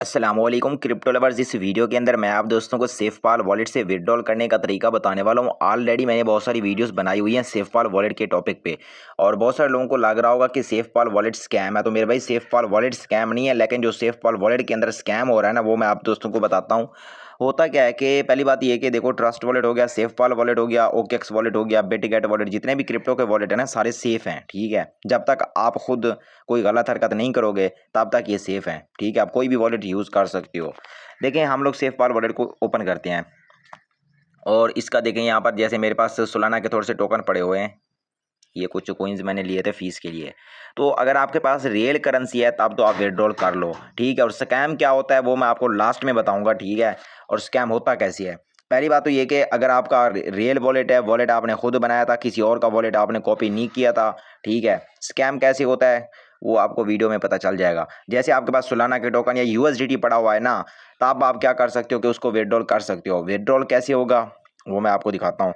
अस्सलामुअलैकुम crypto lovers. इस video के अंदर मैं आप दोस्तों को सेफपाल वॉलेट से विड्रॉल करने का तरीका बताने वाला हूं। ऑलरेडी मैंने बहुत सारी वीडियोस बनाई हुई हैं सेफपाल वॉलेट के टॉपिक पे और बहुत सारे लोगों को लग रहा होगा कि सेफपाल वॉलेट स्कैम है। तो मेरे भाई सेफपाल वॉलेट स्कैम नहीं है, लेकिन जो सेफपाल वॉलेट के अंदर स्कैम हो रहा है ना, वो मैं आप दोस्तों को बताता हूँ। होता क्या है कि पहली बात ये है कि देखो, ट्रस्ट वॉलेट हो गया, सेफपाल वॉलेट हो गया, ओकेक्स वॉलेट हो गया, बेटीगेट वॉलेट, जितने भी क्रिप्टो के वॉलेट है ना, सारे सेफ हैं। ठीक है, जब तक आप खुद कोई गलत हरकत नहीं करोगे तब तक ये सेफ हैं। ठीक है, आप कोई भी वॉलेट यूज़ कर सकते हो। देखें, हम लोग सेफपाल वॉलेट को ओपन करते हैं और इसका देखें यहाँ पर, जैसे मेरे पास सोलाना के थोड़े से टोकन पड़े हुए हैं, ये कुछ कोइंस मैंने लिए थे फीस के लिए। तो अगर आपके पास रियल करेंसी है तब तो आप विड्रॉल कर लो। ठीक है, और स्कैम क्या होता है वो मैं आपको लास्ट में बताऊंगा। ठीक है, और स्कैम होता कैसे है। पहली बात तो ये कि अगर आपका रियल वॉलेट है, वॉलेट आपने खुद बनाया था, किसी और का वॉलेट आपने कॉपी नहीं किया था। ठीक है, स्कैम कैसे होता है वो आपको वीडियो में पता चल जाएगा। जैसे आपके पास सोलाना के टोकन या यूएसडीटी पड़ा हुआ है ना, तब आप क्या कर सकते हो कि उसको विड्रॉल कर सकते हो। विड्रॉल कैसे होगा वो मैं आपको दिखाता हूँ।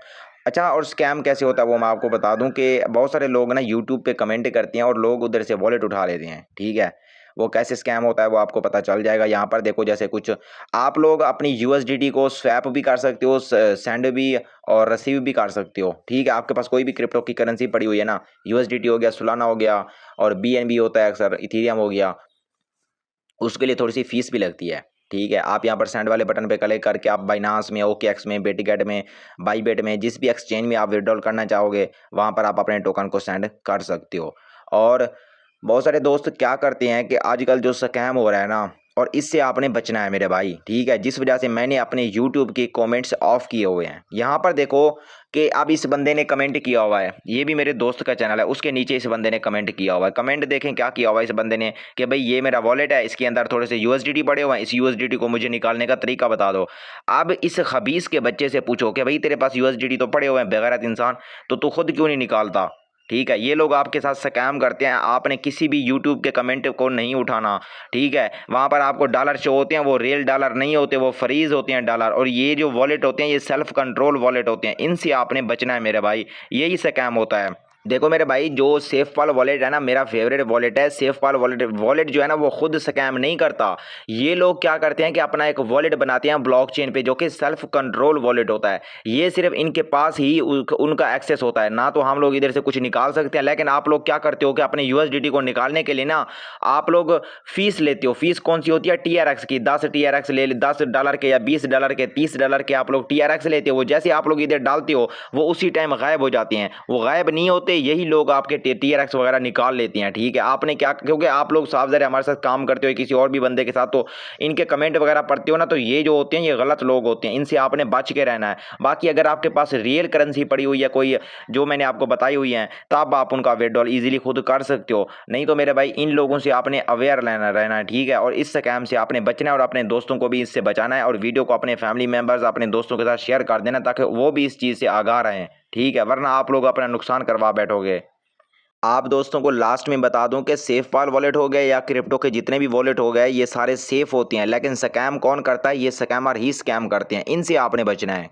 अच्छा, और स्कैम कैसे होता है वो मैं आपको बता दूं कि बहुत सारे लोग ना यूट्यूब पे कमेंट करते हैं और लोग उधर से वॉलेट उठा लेते हैं। ठीक है, वो कैसे स्कैम होता है वो आपको पता चल जाएगा। यहाँ पर देखो, जैसे कुछ आप लोग अपनी यूएसडीटी को स्वैप भी कर सकते हो, सेंड भी और रिसीव भी कर सकते हो। ठीक है, आपके पास कोई भी क्रिप्टो की करेंसी पड़ी हुई है ना, यूएसडीटी हो गया, सोलाना हो गया और बीएनबी होता है अक्सर, इथेरियम हो गया, उसके लिए थोड़ी सी फीस भी लगती है। ठीक है, आप यहाँ पर सेंड वाले बटन पे क्लिक करके आप बाइनांस में, ओकेएक्स में, बेटीगेट में, बाईबेट में, जिस भी एक्सचेंज में आप विड्रॉल करना चाहोगे वहाँ पर आप अपने टोकन को सेंड कर सकते हो। और बहुत सारे दोस्त क्या करते हैं कि आजकल जो स्कैम हो रहा है ना, और इससे आपने बचना है मेरे भाई। ठीक है, जिस वजह से मैंने अपने यूट्यूब के कमेंट्स ऑफ किए हुए हैं। यहाँ पर देखो कि अब इस बंदे ने कमेंट किया हुआ है, ये भी मेरे दोस्त का चैनल है, उसके नीचे इस बंदे ने कमेंट किया हुआ है। कमेंट देखें क्या किया हुआ है इस बंदे ने कि भाई ये मेरा वॉलेट है, इसके अंदर थोड़े से यूएसडीटी पड़े हुए हैं, इस यूएसडीटी को मुझे निकालने का तरीका बता दो। अब इस खबीस के बच्चे से पूछो कि भाई तेरे पास यूएसडीटी तो पड़े हुए हैं बेगैरत इंसान, तो तू खुद क्यों नहीं निकालता। ठीक है, ये लोग आपके साथ स्कैम करते हैं। आपने किसी भी यूट्यूब के कमेंट को नहीं उठाना। ठीक है, वहाँ पर आपको डॉलर शो होते हैं, वो रियल डॉलर नहीं होते, वो फ्रीज होते हैं डॉलर। और ये जो वॉलेट होते हैं ये सेल्फ कंट्रोल वॉलेट होते हैं, इनसे आपने बचना है मेरे भाई, यही स्कैम होता है। देखो मेरे भाई, जो सेफपाल वॉलेट है ना, मेरा फेवरेट वॉलेट है सेफपाल वॉलेट। वॉलेट जो है ना वो खुद स्कैम नहीं करता। ये लोग क्या करते हैं कि अपना एक वॉलेट बनाते हैं ब्लॉकचेन पे, जो कि सेल्फ कंट्रोल वॉलेट होता है। ये सिर्फ इनके पास ही उनका एक्सेस होता है ना, तो हम लोग इधर से कुछ निकाल सकते हैं। लेकिन आप लोग क्या करते हो कि अपने यूएसडीटी को निकालने के लिए ना आप लोग फीस लेते हो। फीस कौन सी होती है? टीआरएक्स की। 10 टीआरएक्स ले, $10 के या $20 के, $30 के आप लोग टीआरएक्स लेते हो। वो जैसे आप लोग इधर डालते हो वो उसी टाइम गायब हो जाते हैं। वो गायब नहीं होते, यही लोग आपके टीआरएक्स वगैरह निकाल लेते हैं। ठीक है, आपने क्या, क्योंकि आप लोग साफ ज़रा हमारे साथ काम करते हो किसी और भी बंदे के साथ, तो इनके कमेंट वगैरह पढ़ते हो ना, तो ये जो होते हैं ये गलत लोग होते हैं, इनसे आपने बच के रहना है। बाकी अगर आपके पास रियल करेंसी पड़ी हुई है कोई जो मैंने आपको बताई हुई है, तब आप उनका विड्रॉल इजीली खुद कर सकते हो। नहीं तो मेरे भाई इन लोगों से आपने अवेयर रहना है। ठीक है, और इस स्कैम से आपने बचना है और अपने दोस्तों को भी इससे बचाना है। और वीडियो को अपने फैमिली मेम्बर्स, अपने दोस्तों के साथ शेयर कर देना ताकि वो भी इस चीज़ से आगाह रहें। ठीक है, वरना आप लोग अपना नुकसान करवा बैठोगे। आप दोस्तों को लास्ट में बता दूं कि सेफपाल वॉलेट हो गए या क्रिप्टो के जितने भी वॉलेट हो गए, ये सारे सेफ होते हैं, लेकिन स्कैम कौन करता है? ये स्कैमर ही स्कैम करते हैं, इनसे आपने बचना है।